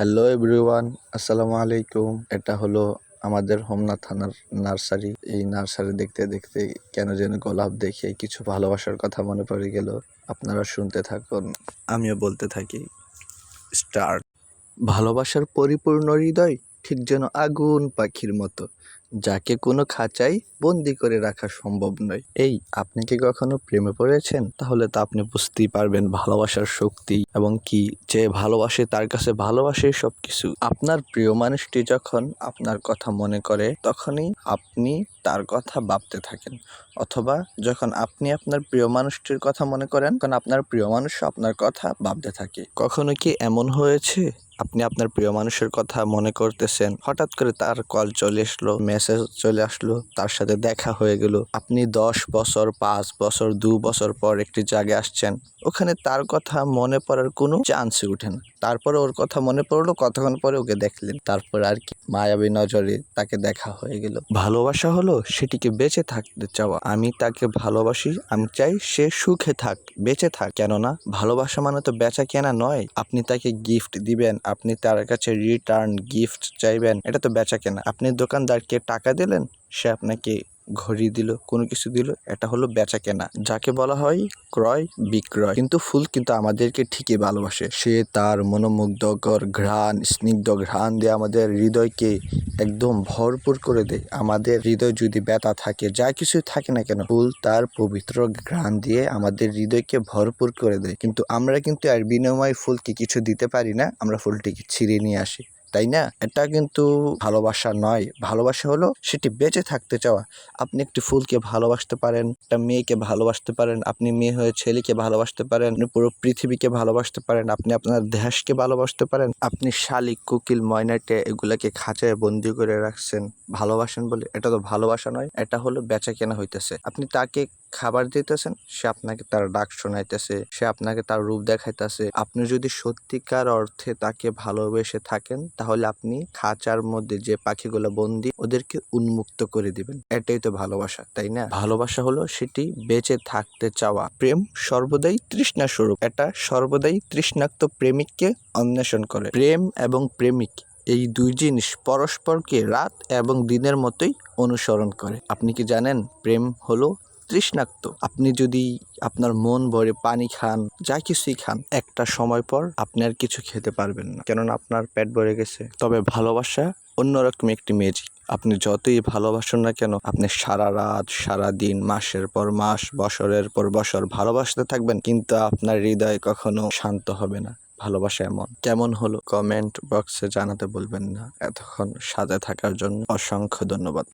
Hello everyone, আসসালামু আলাইকুম। এটা হলো আমাদের হোমনা থানার নার্সারি। এই নার্সারি দেখতে দেখতে কেন যেন গোলাপ দেখে কিছু ভালোবাসার কথা মনে পড়ে গেল। আপনারা শুনতে থাকুন, আমিও বলতে থাকি। স্টার্ট। ভালোবাসার পরিপূর্ণ হৃদয় ঠিক যেন আগুন পাখির মতো, যাকে কোনো খাঁচাই বন্দি করে রাখা সম্ভব নয়। এই আপনি কি কখনো প্রেমে পড়েছেন? তাহলে তো আপনি বুঝতেই পারবেন ভালোবাসার শক্তি এবং কি যে ভালোবাসে তার কাছে ভালোবাসে সবকিছু। আপনার প্রিয় মানুষটি যখন আপনার কথা মনে করে তখনই আপনি তার কথা ভাবতে থাকেন, অথবা যখন আপনি আপনার প্রিয় মানুষটির কথা মনে করেন তখন আপনার প্রিয় মানুষ আপনার কথা ভাবতে থাকে। কখনো কি এমন হয়েছে আপনি আপনার প্রিয় মানুষের কথা মনে করতেছেন, হঠাৎ করে তার কল চলে আসলো, মেসেজ চলে আসলো, তার সাথে দেখা হয়ে গেল, আপনি 10 বছর 5 বছর 2 বছর পর একটি জায়গায় আসছেন, ওখানে তার কথা মনে পড়ার কোনো চান্সই উঠে না। তারপরে ওর কথা মনে পড়লো, কতক্ষণ পরে ওকে দেখলেন, তারপর আর কি মায়াবী নজরে তাকে দেখা হয়ে গেল। ভালোবাসা হলো সেটিকে বেঁচে থাকতে চাওয়া। আমি তাকে ভালোবাসি, আমি চাই সে সুখে থাক, বেঁচে থাক। কেননা ভালোবাসা মানে তো বেচা কেনা নয়। আপনি তাকে গিফট দিবেন, আপনি তার কাছে রিটার্ন গিফট চাইবেন, এটা তো বেচা কেনা। আপনি দোকানদারকে টাকা দিলেন, সে আপনাকে ঘড়ি দিল, কোনো কিছু দিল, এটা হলো বেচা কেনা, যাকে বলা হয় ক্রয় বিক্রয়। কিন্তু ফুল কিন্তু আমাদেরকে ঠিকই ভালোবাসে। সে তার মনোমুগ্ধকর ঘ্রাণ, স্নিগ্ধ ঘ্রাণ দিয়ে আমাদের হৃদয়কে একদম ভরপুর করে দেয়। আমাদের হৃদয় যদি ব্যথা থাকে, যা কিছু থাকে না কেন, ফুল তার পবিত্র ঘ্রাণ দিয়ে আমাদের হৃদয়কে ভরপুর করে দেয়। কিন্তু আমরা কিন্তু এর বিনিময়ে ফুলকে কিছু দিতে পারি না, আমরা ফুলটিকে ছিঁড়ে নিয়ে আসি, তাই না? এটা কিন্তু ভালোবাসা নয়। ভালোবাসা হলো সেটি বেঁচে থাকতে চাওয়া। আপনি একটি ফুলকে ভালোবাসতে পারেন, একটা মেয়েকে ভালোবাসতে পারেন, আপনি মেয়ে হয়ে ছেলেকে ভালোবাসতে পারেন, আপনি পুরো পৃথিবীকে ভালোবাসতে পারেন, আপনি আপনার দেশকে ভালোবাসতে পারেন। আপনি শালিক, কোকিল, ময়নাটে এগুলাকে খাঁচায় বন্দি করে রাখছেন ভালোবাসেন বলে, এটা তো ভালোবাসা নয়, এটা হলো বেচা কেনা হইতেছে। আপনি তাকে খাবার দিতেছেন, সে আপনাকে তার ডাক শোনাইতেছে, সে আপনাকে তার রূপ দেখাইতেছে। আপনি যদি সত্যিকার অর্থে তাকে ভালোবেসে থাকেন তাহলে আপনি খাঁচার মধ্যে যে পাখিগুলো বন্দি ওদেরকে উন্মুক্ত করে দিবেন। এটাই তো ভালোবাসা, তাই না? ভালোবাসা হলো সেটি বেঁচে থাকতে চাওয়া। প্রেম সর্বদাই তৃষ্ণা স্বরূপ, এটা সর্বদাই তৃষ্ণাক্ত প্রেমিককে অন্বেষণ করে। প্রেম এবং প্রেমিক এই দুই জিনিস পরস্পরকে রাত এবং দিনের মতোই অনুসরণ করে। আপনি কি জানেন প্রেম হলো তৃষ্ণাক্ত? আপনি যদি আপনার মন ভরে পানি খান, যা কিছুই খান, একটা সময় পর আপনি আর কিছু খেতে পারবেন না, কেননা আপনার পেট ভরে গেছে। তবে ভালোবাসা অন্যরকম একটি ম্যাজিক। আপনি যতই ভালোবাসুন না কেন, আপনি সারা রাত সারা দিন, মাসের পর মাস, বছরের পর বছর ভালোবাসতে থাকবেন, কিন্তু আপনার হৃদয় কখনো শান্ত হবে না। ভালোবাসা এমন। কেমন হলো কমেন্ট বক্সে জানাতে বলবেন না। এতক্ষণ সাথে থাকার জন্য অসংখ্য ধন্যবাদ।